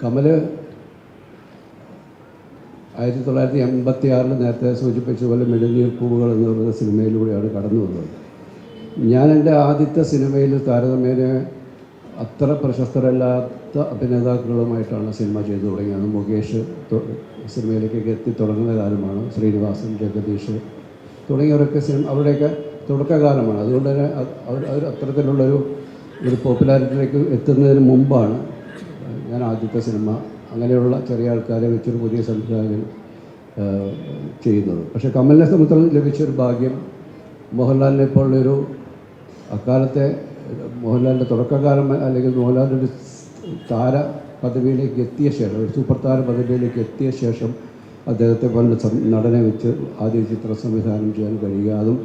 കമൽ 1986 നേരത്തെ സൂചിപ്പിച്ചതുപോലെ മെഴുനീർ പൂവുകൾ എന്ന് പറയുന്ന സിനിമയിലൂടെയാണ് കടന്നു വന്നത്. ഞാൻ എൻ്റെ ആദ്യത്തെ സിനിമയിൽ താരതമ്യേന അത്ര പ്രശസ്തരല്ലാത്ത അഭിനേതാക്കളുമായിട്ടാണ് സിനിമ ചെയ്തു തുടങ്ങിയത്. മുകേഷ് സിനിമയിലേക്കൊക്കെ എത്തിത്തുടങ്ങുന്ന കാലമാണ്. ശ്രീനിവാസൻ, ജഗദീഷ് തുടങ്ങിയവരൊക്കെ അവരുടെയൊക്കെ തുടക്കകാലമാണ്. അതുകൊണ്ട് തന്നെ അവർ അത്തരത്തിലുള്ളൊരു പോപ്പുലാരിറ്റിയിലേക്ക് എത്തുന്നതിന് മുമ്പാണ് ഞാൻ ആദ്യത്തെ സിനിമ അങ്ങനെയുള്ള ചെറിയ ആൾക്കാരെ വെച്ചൊരു പുതിയ സംവിധായകൻ ചെയ്യുന്നത്. പക്ഷേ കമലിനെ സംബന്ധിച്ചിടത്തോളം ലഭിച്ചൊരു ഭാഗ്യം മോഹൻലാലിനെ പോലുള്ളൊരു അക്കാലത്തെ മോഹൻലാലിൻ്റെ തുടക്കകാലം അല്ലെങ്കിൽ മോഹൻലാലിൻ്റെ ഒരു താര പദവിയിലേക്ക് എത്തിയ ശേഷം, ഒരു സൂപ്പർ താര പദവിയിലേക്ക് എത്തിയ ശേഷം അദ്ദേഹത്തെ പോലെ നടനെ വെച്ച് ആദ്യ ചിത്ര സംവിധാനം ചെയ്യാൻ കഴിയുക, അതും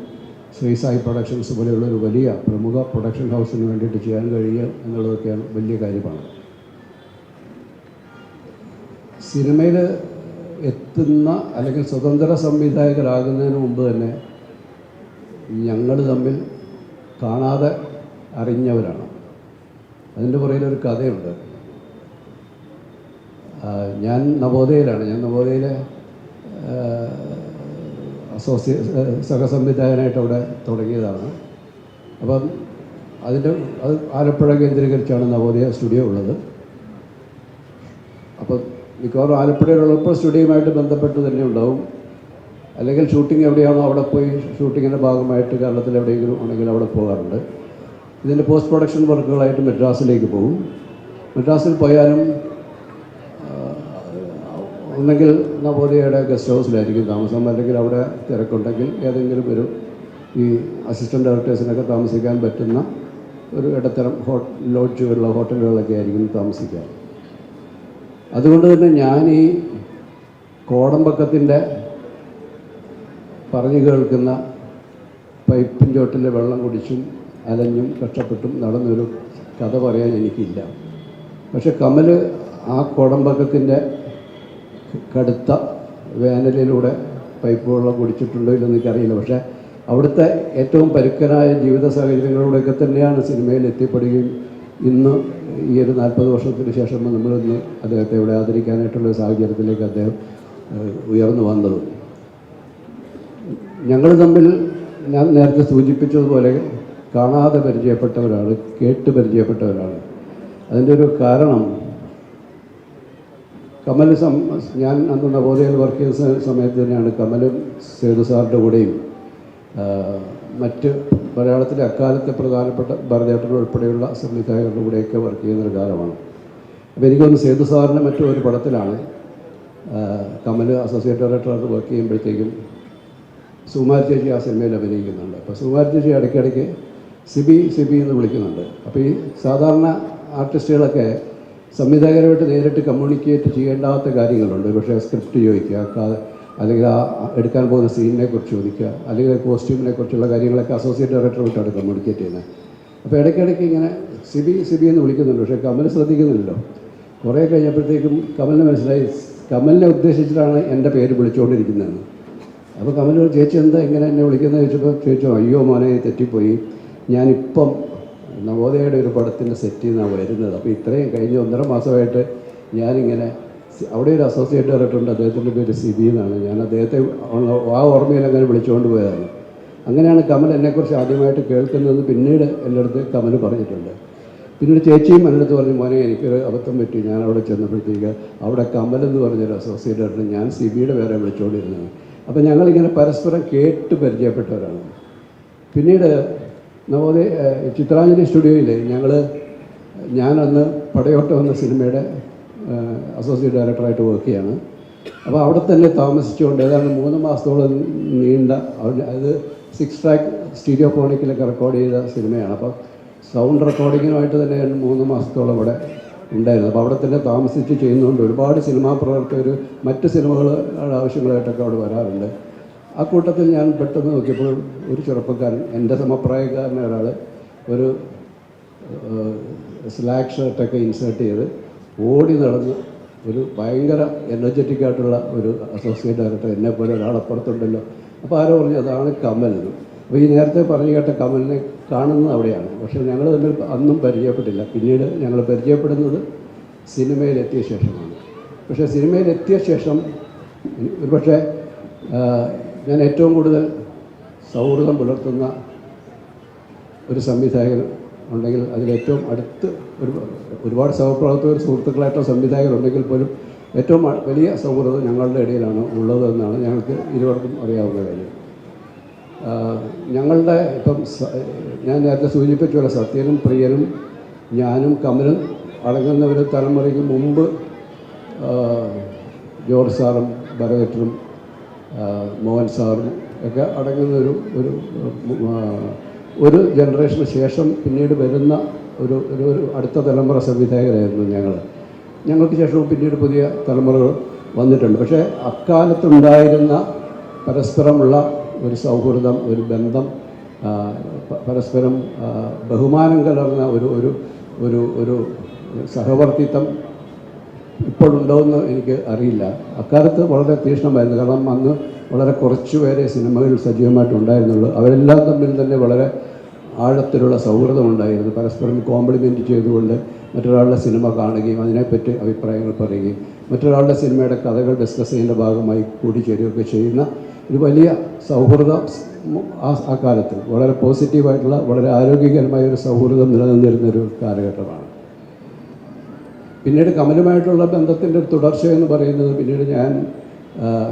ശ്രീ സായി പ്രൊഡക്ഷൻസ് പോലെയുള്ള ഒരു വലിയ പ്രമുഖ പ്രൊഡക്ഷൻ ഹൗസിന് വേണ്ടിയിട്ട് ചെയ്യാൻ കഴിയുക എന്നുള്ളതൊക്കെയാണ് വലിയ കാര്യമാണ്. സിനിമയിൽ എത്തുന്ന അല്ലെങ്കിൽ സ്വതന്ത്ര സംവിധായകരാകുന്നതിന് മുമ്പ് തന്നെ ഞങ്ങൾ തമ്മിൽ കാണാതെ അറിഞ്ഞവരാണ്. അതിൻ്റെ പുറകിലൊരു കഥയുണ്ട്. ഞാൻ നവോദയയിലാണ്. ഞാൻ നവോദയയിലെ സഹസംവിധായകനായിട്ട് അവിടെ തുടങ്ങിയതാണ്. അപ്പം അത് ആലപ്പുഴ കേന്ദ്രീകരിച്ചാണ് നവോദയ സ്റ്റുഡിയോ ഉള്ളത്. അപ്പം മിക്കവാറും ആലപ്പുഴയിലുള്ളപ്പോൾ സ്റ്റുഡിയോയുമായിട്ട് ബന്ധപ്പെട്ട് തന്നെ ഉണ്ടാവും. അല്ലെങ്കിൽ ഷൂട്ടിംഗ് എവിടെയാണോ അവിടെ പോയി ഷൂട്ടിങ്ങിൻ്റെ ഭാഗമായിട്ട് കേരളത്തിൽ എവിടെയെങ്കിലും ആണെങ്കിൽ അവിടെ പോകാറുണ്ട്. ഇതിൻ്റെ പോസ്റ്റ് പ്രൊഡക്ഷൻ വർക്കുകളായിട്ട് മദ്രാസിലേക്ക് പോകും. മദ്രാസിൽ പോയാലും ഒന്നെങ്കിൽ നവോദയയുടെ ഗസ്റ്റ് ഹൗസിലായിരിക്കും താമസം, അല്ലെങ്കിൽ അവിടെ തിരക്കുണ്ടെങ്കിൽ ഏതെങ്കിലും ഒരു ഈ അസിസ്റ്റൻറ്റ് ഡയറക്ടേഴ്സിനൊക്കെ താമസിക്കാൻ പറ്റുന്ന ഒരു ഇടത്തരം ലോഡ്ജുകളിലോ ഹോട്ടലുകളിലൊക്കെ ആയിരിക്കും താമസിക്കുക. അതുകൊണ്ട് തന്നെ ഞാൻ ഈ കോടമ്പക്കത്തിൻ്റെ പറഞ്ഞു കേൾക്കുന്ന പൈപ്പിൻ ചോട്ടിലെ വെള്ളം കുടിച്ചും അലഞ്ഞും കഷ്ടപ്പെട്ടും നടന്നൊരു കഥ പറയാൻ എനിക്കില്ല. പക്ഷെ കമൽ ആ കോടമ്പക്കത്തിൻ്റെ കടുത്ത വേനലിലൂടെ പൈപ്പ് വെള്ളം കുടിച്ചിട്ടുണ്ടോ ഇല്ലെന്ന് എനിക്കറിയില്ല. പക്ഷേ അവിടുത്തെ ഏറ്റവും പരുക്കനായ ജീവിത സാഹചര്യങ്ങളിലൂടെയൊക്കെ തന്നെയാണ് സിനിമയിൽ എത്തിപ്പെടുകയും ഇന്ന് ഈ ഒരു 40 വർഷത്തിന് ശേഷം നമ്മളിന്ന് അദ്ദേഹത്തെ ഇവിടെ ആദരിക്കാനായിട്ടുള്ള സാഹചര്യത്തിലേക്ക് അദ്ദേഹം ഉയർന്നു വന്നത്. ഞങ്ങൾ തമ്മിൽ ഞാൻ നേരത്തെ സൂചിപ്പിച്ചതുപോലെ കാണാതെ പരിചയപ്പെട്ടവരാണ്, കേട്ട് പരിചയപ്പെട്ടവരാണ്. അതിൻ്റെ ഒരു കാരണം കമൽ ഞാൻ അന്ന് നവോദയയിൽ വർക്ക് ചെയ്യുന്ന സമയത്ത് തന്നെയാണ് കമലും സേതു സാറിൻ്റെ കൂടെയും മറ്റ് മലയാളത്തിലെ അക്കാലത്തെ പ്രധാനപ്പെട്ട ഭരതേട്ടൻ ഉൾപ്പെടെയുള്ള സംവിധായകരുടെ കൂടെയൊക്കെ വർക്ക് ചെയ്യുന്നൊരു കാലമാണ്. അപ്പോൾ എനിക്കൊന്ന് സേതു സാറിൻ്റെ മറ്റൊരു പടത്തിലാണ് കമൽ അസോസിയേറ്റ് ഡയറക്ടറായിട്ട് വർക്ക് ചെയ്യുമ്പോഴത്തേക്കും സുകുമാരി ചേച്ചി ആ സിനിമയിൽ അഭിനയിക്കുന്നുണ്ട്. അപ്പോൾ സുകുമാരി ചേച്ചി ഇടയ്ക്കിടയ്ക്ക് സിബി എന്ന് വിളിക്കുന്നുണ്ട്. അപ്പോൾ ഈ സാധാരണ ആർട്ടിസ്റ്റുകളൊക്കെ സംവിധായകരുമായിട്ട് നേരിട്ട് കമ്മ്യൂണിക്കേറ്റ് ചെയ്യേണ്ടാത്ത കാര്യങ്ങളുണ്ട്. പക്ഷേ സ്ക്രിപ്റ്റ് ചോദിക്കുക, അല്ലെങ്കിൽ ആ എടുക്കാൻ പോകുന്ന സീനിനെ കുറിച്ച് ചോദിക്കുക, അല്ലെങ്കിൽ കോസ്റ്റ്യൂമിനെ കുറിച്ചുള്ള കാര്യങ്ങളൊക്കെ അസോസിയേറ്റ് ഡയറക്ടറുമായിട്ടാണ് കമ്മ്യൂണിക്കേറ്റ് ചെയ്യുന്നത്. അപ്പോൾ ഇടയ്ക്കിടയ്ക്ക് ഇങ്ങനെ സിബി എന്ന് വിളിക്കുന്നുണ്ട്. പക്ഷേ കമൽ ശ്രദ്ധിക്കുന്നില്ലല്ലോ. കുറേ കഴിഞ്ഞപ്പോഴത്തേക്കും കമലിന് മനസ്സിലായി കമലിനെ ഉദ്ദേശിച്ചിട്ടാണ് എൻ്റെ പേര് വിളിച്ചുകൊണ്ടിരിക്കുന്നതെന്ന്. അപ്പോൾ കമൽ ചേച്ചി എന്താ ഇങ്ങനെ എന്നെ വിളിക്കുന്നത് ചോദിച്ചപ്പോൾ ചോദിച്ചോ, അയ്യോ മോനെ തെറ്റിപ്പോയി, ഞാനിപ്പം നവോദയയുടെ ഒരു പടത്തിൻ്റെ സെറ്റിൽ നിന്നാണ് വരുന്നത്. അപ്പോൾ ഇത്രയും കഴിഞ്ഞ് 1.5 മാസമായിട്ട് ഞാനിങ്ങനെ അവിടെ ഒരു അസോസിയേറ്റ് ഡയറക്ടറുണ്ട്, അദ്ദേഹത്തിൻ്റെ പേര് സിബി എന്നാണ്. ഞാൻ അദ്ദേഹത്തെ ആ ഓർമ്മയിൽ അങ്ങനെ വിളിച്ചുകൊണ്ട് പോയതാണ്. അങ്ങനെയാണ് കമൽ എന്നെക്കുറിച്ച് ആദ്യമായിട്ട് കേൾക്കുന്നത്. പിന്നീട് എൻ്റെ അടുത്ത് കമൽ പറഞ്ഞിട്ടുണ്ട്. പിന്നീട് ചേച്ചിയും എൻ്റെ അടുത്ത് പറഞ്ഞു, മോനെ എനിക്കൊരു അബദ്ധം പറ്റി, ഞാൻ അവിടെ ചെന്നപ്പോഴത്തേക്ക് അവിടെ കമൽ എന്ന് പറഞ്ഞൊരു അസോസിയേറ്റ് ഡയറക്ടർ, ഞാൻ സിബിയുടെ പേരെ വിളിച്ചുകൊണ്ടിരുന്നത്. അപ്പോൾ ഞങ്ങളിങ്ങനെ പരസ്പരം കേട്ട് പരിചയപ്പെട്ടവരാണ്. പിന്നീട് നവോദയ ചിത്രാഞ്ജലി സ്റ്റുഡിയോയിൽ ഞാനന്ന് പടയോട്ടം എന്ന സിനിമയുടെ അസോസിയേറ്റ് ഡയറക്ടറായിട്ട് വർക്ക് ചെയ്യാണ്. അപ്പോൾ അവിടെ തന്നെ താമസിച്ചുകൊണ്ട് ഏതാണ്ട് 3 മാസത്തോളം നീണ്ട, അത് 6 ട്രാക്ക് സ്റ്റീരിയോഫോണിക്കിലൊക്കെ റെക്കോർഡ് ചെയ്ത സിനിമയാണ്. അപ്പോൾ സൗണ്ട് റെക്കോർഡിങ്ങിനുമായിട്ട് തന്നെ 3 മാസത്തോളം അവിടെ ഉണ്ടായിരുന്നു. അപ്പോൾ അവിടെ തന്നെ താമസിച്ച് ചെയ്യുന്നതുകൊണ്ട് ഒരുപാട് സിനിമാ പ്രവർത്തകർ മറ്റ് സിനിമകളുടെ ആവശ്യങ്ങളായിട്ടൊക്കെ അവിടെ വരാറുണ്ട്. ആ കൂട്ടത്തിൽ ഞാൻ പെട്ടെന്ന് നോക്കിയപ്പോൾ ഒരു ചെറുപ്പക്കാരൻ, എൻ്റെ സമപ്രായക്കാരനായ ഒരാൾ, ഒരു സ്ലാക്ക് ഷർട്ടൊക്കെ ഇൻസേർട്ട് ചെയ്ത് ഓടി നടന്ന് ഒരു ഭയങ്കര എനർജറ്റിക് ആയിട്ടുള്ള ഒരു അസോസിയേറ്റ് ഡയറക്ടർ എന്നെപ്പോലെ ഒരാളപ്പുറത്തുണ്ടല്ലോ. അപ്പോൾ ആരോ പറഞ്ഞു അതാണ് കമൽ. അപ്പോൾ ഈ നേരത്തെ പറഞ്ഞു കേട്ട കമലിനെ കാണുന്നത് അവിടെയാണ്. പക്ഷേ ഞങ്ങൾ തമ്മിൽ അന്നും പരിചയപ്പെട്ടില്ല. പിന്നീട് ഞങ്ങൾ പരിചയപ്പെടുന്നത് സിനിമയിലെത്തിയ ശേഷമാണ്. പക്ഷേ സിനിമയിലെത്തിയ ശേഷം ഒരുപക്ഷെ ഞാൻ ഏറ്റവും കൂടുതൽ സൗഹൃദം പുലർത്തുന്ന ഒരു സംവിധായകൻ ഉണ്ടെങ്കിൽ അതിലേറ്റവും അടുത്ത് ഒരുപാട് സഹപ്രവർത്തകർ സുഹൃത്തുക്കളായിട്ടുള്ള സംവിധായകരുണ്ടെങ്കിൽ പോലും ഏറ്റവും വലിയ സൗഹൃദം ഞങ്ങളുടെ ഇടയിലാണ് ഉള്ളതെന്നാണ് ഞങ്ങൾക്ക് ഇരുവർക്കും അറിയാവുന്ന കാര്യം. ഞങ്ങളുടെ ഇപ്പം ഞാൻ നേരത്തെ സൂചിപ്പിച്ച പോലെ സത്യനും പ്രിയനും ഞാനും കമലും അടങ്ങുന്ന ഒരു തലമുറയ്ക്ക് മുമ്പ് ജോർജ് സാറും ഭരതേട്ടനും മോഹൻ സാറും ഒക്കെ അടങ്ങുന്ന ഒരു ജനറേഷന് ശേഷം പിന്നീട് വരുന്ന ഒരു അടുത്ത തലമുറ സംവിധായകരായിരുന്നു ഞങ്ങൾക്ക് ശേഷവും പിന്നീട് പുതിയ തലമുറകൾ വന്നിട്ടുണ്ട്. പക്ഷേ അക്കാലത്തുണ്ടായിരുന്ന പരസ്പരമുള്ള ഒരു സൗഹൃദം, ഒരു ബന്ധം, പരസ്പരം ബഹുമാനം കലർന്ന ഒരു സഹവർത്തിത്വം ഇപ്പോഴുണ്ടോയെന്ന് എനിക്ക് അറിയില്ല. അക്കാലത്ത് വളരെ തീക്ഷ്ണമായിരുന്നു. കാരണം അന്ന് വളരെ കുറച്ച് പേരെ സിനിമകളിൽ സജീവമായിട്ടുണ്ടായിരുന്നുള്ളൂ. അവരെല്ലാം തമ്മിൽ തന്നെ വളരെ ആഴത്തിലുള്ള സൗഹൃദമുണ്ടായിരുന്നു. പരസ്പരം കോംപ്ലിമെൻറ്റ് ചെയ്തുകൊണ്ട് മറ്റൊരാളുടെ സിനിമ കാണുകയും അതിനെപ്പറ്റി അഭിപ്രായങ്ങൾ പറയുകയും മറ്റൊരാളുടെ സിനിമയുടെ കഥകൾ ഡിസ്കസ് ചെയ്യുന്ന ഭാഗമായി കൂടിച്ചേരുകയൊക്കെ ചെയ്യുന്ന ഒരു വലിയ സൗഹൃദം ആ കാലത്ത് വളരെ പോസിറ്റീവായിട്ടുള്ള വളരെ ആരോഗ്യകരമായ ഒരു സൗഹൃദം നിലനിന്നിരുന്നൊരു കാലഘട്ടമാണ്. പിന്നീട് കമലുമായിട്ടുള്ള ബന്ധത്തിൻ്റെ ഒരു തുടർച്ചയെന്ന് പറയുന്നത് പിന്നീട്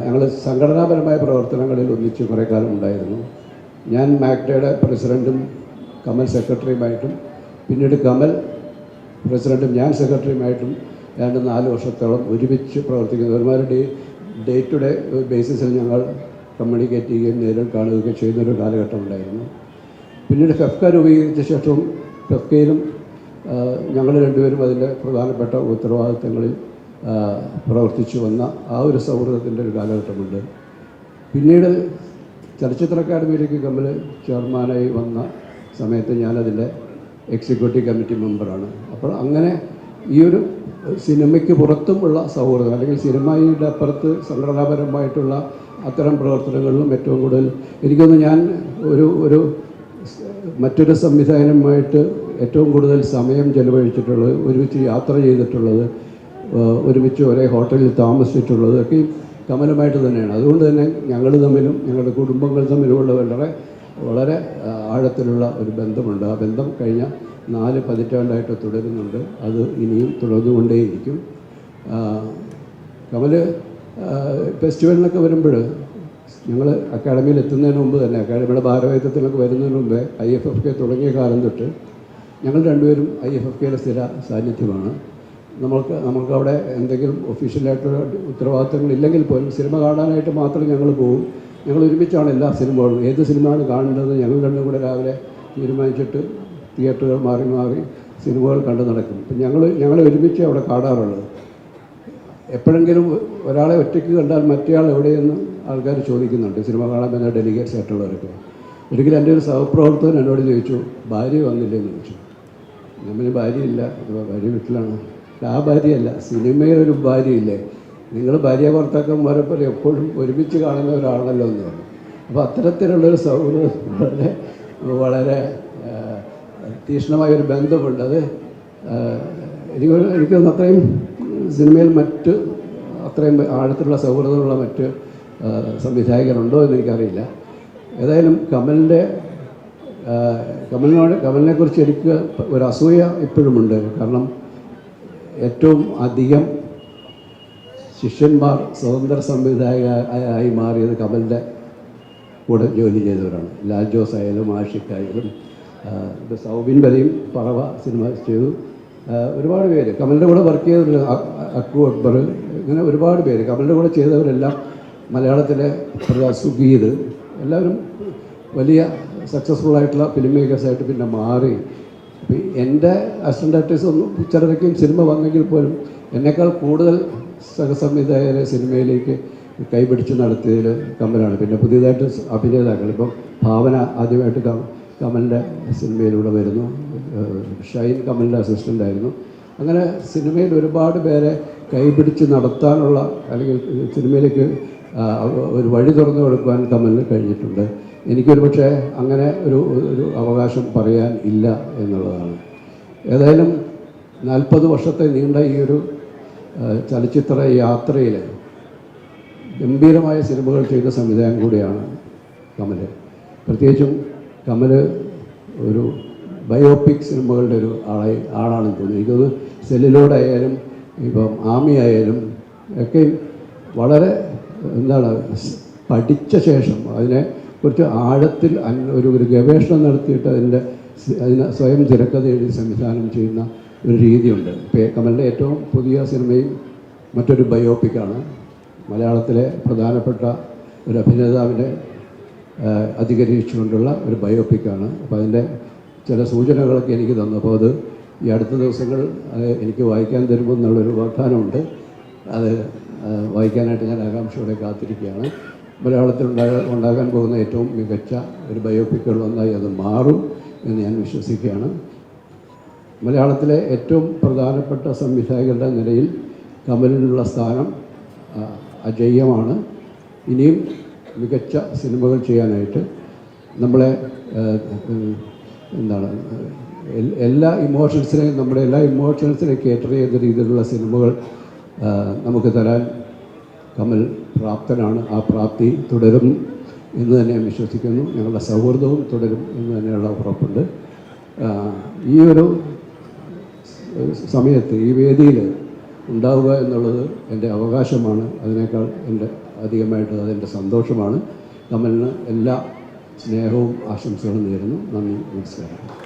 ഞങ്ങൾ സംഘടനാപരമായ പ്രവർത്തനങ്ങളിൽ ഒന്നിച്ച് കുറേ കാലം ഉണ്ടായിരുന്നു. ഞാൻ മാക്ടയുടെ പ്രസിഡൻറ്റും കമൽ സെക്രട്ടറിയുമായിട്ടും പിന്നീട് കമൽ പ്രസിഡൻറ്റും ഞാൻ സെക്രട്ടറിയുമായിട്ടും 4 വർഷത്തോളം ഒരുമിച്ച് പ്രവർത്തിക്കുന്നത്. ഒരുമാതിരി ഡേ ടു ഡേ ബേസിസിൽ ഞങ്ങൾ കമ്മ്യൂണിക്കേറ്റ് ചെയ്യുകയും നേരിൽ കാണുകയൊക്കെ ചെയ്യുന്നൊരു കാലഘട്ടം ഉണ്ടായിരുന്നു. പിന്നീട് ഫെഫ്ക രൂപീകരിച്ച ശേഷവും ഫെഫ്കയിലും ഞങ്ങൾ രണ്ടുപേരും അതിൻ്റെ പ്രധാനപ്പെട്ട ഉത്തരവാദിത്തങ്ങളിൽ പ്രവർത്തിച്ചു വന്ന ആ ഒരു സൗഹൃദത്തിൻ്റെ ഒരു കാലഘട്ടമുണ്ട്. പിന്നീട് ചലച്ചിത്ര അക്കാദമിയിലേക്ക് കമൽ ചെയർമാനായി വന്ന സമയത്ത് ഞാനതിൻ്റെ എക്സിക്യൂട്ടീവ് കമ്മിറ്റി മെമ്പറാണ്. അപ്പോൾ അങ്ങനെ ഈ ഒരു സിനിമയ്ക്ക് പുറത്തുമുള്ള സൗഹൃദം അല്ലെങ്കിൽ സിനിമയുടെ അപ്പുറത്ത് സംഘടനാപരമായിട്ടുള്ള അത്തരം പ്രവർത്തനങ്ങളിലും ഏറ്റവും കൂടുതൽ എനിക്കൊന്ന് ഞാൻ മറ്റൊരു സംവിധാനമായിട്ട് ഏറ്റവും കൂടുതൽ സമയം ചെലവഴിച്ചിട്ടുള്ളത്, ഒരുമിച്ച് യാത്ര ചെയ്തിട്ടുള്ളത്, ഒരുമിച്ച് ഒരേ ഹോട്ടലിൽ താമസിച്ചിട്ടുള്ളത് ഒക്കെ കമലുമായിട്ട് തന്നെയാണ്. അതുകൊണ്ട് തന്നെ ഞങ്ങൾ തമ്മിലും ഞങ്ങളുടെ കുടുംബങ്ങൾ തമ്മിലുമുള്ള വളരെ ആഴത്തിലുള്ള ഒരു ബന്ധമുണ്ട്. ആ ബന്ധം കഴിഞ്ഞ 4 പതിറ്റാണ്ടായിട്ട് തുടരുന്നുണ്ട്. അത് ഇനിയും തുടർന്നുകൊണ്ടേയിരിക്കും. കമൽ ഫെസ്റ്റിവലിനൊക്കെ വരുമ്പോൾ ഞങ്ങൾ അക്കാഡമിയിൽ എത്തുന്നതിന് മുമ്പ് തന്നെ അക്കാഡമിയുടെ ഭാരവാഹിത്വത്തിലൊക്കെ വരുന്നതിന് മുമ്പേ IFFK തുടങ്ങിയ കാലം തൊട്ട് ഞങ്ങൾ രണ്ടുപേരും IFFKയിലെ സ്ഥിര സാന്നിധ്യമാണ്. നമുക്ക് അവിടെ എന്തെങ്കിലും ഒഫീഷ്യലായിട്ടുള്ള ഉത്തരവാദിത്തങ്ങളില്ലെങ്കിൽ പോലും സിനിമ കാണാനായിട്ട് മാത്രം ഞങ്ങൾ പോകും. ഞങ്ങൾ ഒരുമിച്ചാണ് എല്ലാ സിനിമകളും, ഏത് സിനിമയാണ് കാണേണ്ടത് ഞങ്ങൾ രണ്ടും കൂടെ രാവിലെ തീരുമാനിച്ചിട്ട് തിയേറ്ററുകൾ മാറി സിനിമകൾ കണ്ടു നടക്കും. അപ്പം ഞങ്ങൾ ഒരുമിച്ച് അവിടെ കാണാറുള്ളത്. എപ്പോഴെങ്കിലും ഒരാളെ ഒറ്റയ്ക്ക് കണ്ടാൽ മറ്റേയാൾ എവിടെയെന്ന് ആൾക്കാർ ചോദിക്കുന്നുണ്ട്, സിനിമ കാണാൻ വരുന്ന ഡെലിഗേറ്റ്സ് ആയിട്ടുള്ളവരൊക്കെ. ഒരിക്കലും എൻ്റെ ഒരു സഹപ്രവർത്തകൻ എന്നോട് ചോദിച്ചു, ഭാര്യ വന്നില്ലേന്ന് ചോദിച്ചു. നമ്മൾ ഭാര്യയില്ല, ഭാര്യ വീട്ടിലാണ്. ആ ഭാര്യയല്ല, സിനിമയിലൊരു ഭാര്യയില്ലേ, നിങ്ങൾ ഭാര്യ ഭർത്താക്കന്മാരെ പോലെ എപ്പോഴും ഒരുമിച്ച് കാണുന്നവരാണല്ലോ എന്ന് പറഞ്ഞു. അപ്പോൾ അത്തരത്തിലുള്ളൊരു സൗഹൃദം വളരെ തീക്ഷ്ണമായൊരു ബന്ധമുണ്ട്. അത് എനിക്ക് അത്രയും സിനിമയിൽ അത്രയും ആഴത്തിലുള്ള സൗഹൃദമുള്ള മറ്റ് സംവിധായകരുണ്ടോ എന്ന് എനിക്കറിയില്ല. ഏതായാലും കമലിനെക്കുറിച്ച് എനിക്ക് ഒരു അസൂയ ഇപ്പോഴുമുണ്ട്. കാരണം ഏറ്റവും അധികം ശിഷ്യന്മാർ സ്വതന്ത്ര സംവിധായകരായി മാറിയത് കമലിൻ്റെ കൂടെ ജോലി ചെയ്തവരാണ്. ലാൽ ജോസ് ആയാലും ആഷിഖായാലും സൗബിൻ വരെയും പറവ സിനിമ ചെയ്തു. ഒരുപാട് പേര് കമലിൻ്റെ കൂടെ വർക്ക് ചെയ്തവർ, അക്കു അക്ബർ, ഇങ്ങനെ ഒരുപാട് പേര് കമലിൻ്റെ കൂടെ ചെയ്തവരെല്ലാം മലയാളത്തിലെ സുഗീത് എല്ലാവരും വലിയ സക്സസ്ഫുള്ളായിട്ടുള്ള ഫിലിം മേക്കേഴ്സായിട്ട് പിന്നെ മാറി. എൻ്റെ അസിസ്റ്റൻ്റ് ആർട്ടിസ്റ്റ് ഒന്നും ചിലരൊക്കെയും സിനിമ വന്നെങ്കിൽ പോലും എന്നേക്കാൾ കൂടുതൽ സഹസംവിധായകരെ സിനിമയിലേക്ക് കൈപിടിച്ച് നടത്തിയതിൽ കമലാണ്. പിന്നെ പുതിയതായിട്ട് അഭിനേതാക്കൾ, ഇപ്പം ഭാവന ആദ്യമായിട്ട് കമലിൻ്റെ സിനിമയിലൂടെ വരുന്നു. ഷൈൻ കമലിൻ്റെ അസിസ്റ്റൻ്റായിരുന്നു. അങ്ങനെ സിനിമയിൽ ഒരുപാട് പേരെ കൈപിടിച്ച് നടത്താനുള്ള അല്ലെങ്കിൽ സിനിമയിലേക്ക് ഒരു വഴി തുറന്നു കൊടുക്കുവാൻ കമലിന് കഴിഞ്ഞിട്ടുണ്ട്. എനിക്കൊരു പക്ഷേ അങ്ങനെ ഒരു അവകാശം പറയാൻ ഇല്ല എന്നുള്ളതാണ്. ഏതായാലും 40 വർഷത്തെ നീണ്ട ഈ ഒരു ചലച്ചിത്ര യാത്രയിൽ ഗംഭീരമായ സിനിമകൾ ചെയ്ത സംവിധായകൻ കൂടിയാണ് കമൽ. പ്രത്യേകിച്ചും കമൽ ഒരു ബയോപിക് സിനിമകളുടെ ഒരു ആളാണെന്ന് തോന്നുന്നു. എനിക്കത് സെല്ലിലോഡ് ആയാലും ഇപ്പം ആമി ആയാലും ഒക്കെ വളരെ പഠിച്ച ശേഷം അതിനെക്കുറിച്ച് ആഴത്തിൽ ഒരു ഗവേഷണം നടത്തിയിട്ട് അതിനെ സ്വയം തിരക്കഥ എഴുതി സംവിധാനം ചെയ്യുന്ന ഒരു രീതിയുണ്ട്. കമലിൻ്റെ ഏറ്റവും പുതിയ സിനിമയും മറ്റൊരു ബയോപിക്കാണ്. മലയാളത്തിലെ പ്രധാനപ്പെട്ട ഒരു അഭിനേതാവിനെ അധികരിച്ചുകൊണ്ടുള്ള ഒരു ബയോപിക്കാണ്. അപ്പോൾ അതിൻ്റെ ചില സൂചനകളൊക്കെ എനിക്ക് തന്നു. അപ്പോൾ അത് ഈ അടുത്ത ദിവസങ്ങൾ എനിക്ക് വായിക്കാൻ തരുമ്പോൾ എന്നുള്ളൊരു വാഗ്ദാനമുണ്ട്. അത് വായിക്കാനായിട്ട് ഞാൻ ആകാംക്ഷയോടെ കാത്തിരിക്കുകയാണ്. മലയാളത്തിൽ ഉണ്ടാകാൻ പോകുന്ന ഏറ്റവും മികച്ച ഒരു ബയോപിക്കുകളൊന്നായി അത് മാറും എന്ന് ഞാൻ വിശ്വസിക്കുകയാണ്. മലയാളത്തിലെ ഏറ്റവും പ്രധാനപ്പെട്ട സംവിധായകരുടെ നിലയിൽ കമലിനുള്ള സ്ഥാനം അജയ്യമാണ്. ഇനിയും മികച്ച സിനിമകൾ ചെയ്യാനായിട്ട് നമ്മളെ എല്ലാ ഇമോഷൻസിനെയും നമ്മുടെ എല്ലാ ഇമോഷൻസിനെ കേറ്റർ ചെയ്ത രീതിയിലുള്ള സിനിമകൾ നമുക്ക് തരാൻ കമൽ പ്രാപ്തനാണ്. ആ പ്രാപ്തി തുടരും എന്ന് തന്നെ ഞാൻ വിശ്വസിക്കുന്നു. ഞങ്ങളുടെ സൗഹൃദവും തുടരും എന്ന് തന്നെയുള്ള ഉറപ്പുണ്ട്. ഈ ഒരു സമയത്ത് ഈ വേദിയിൽ ഉണ്ടാവുക എന്നുള്ളത് എൻ്റെ അവകാശമാണ്. അതിനേക്കാൾ അധികമായിട്ട് അതെൻ്റെ സന്തോഷമാണ്. കമലിന് എല്ലാ സ്നേഹവും ആശംസകളും നേരുന്നു. നന്ദി, നമസ്കാരം.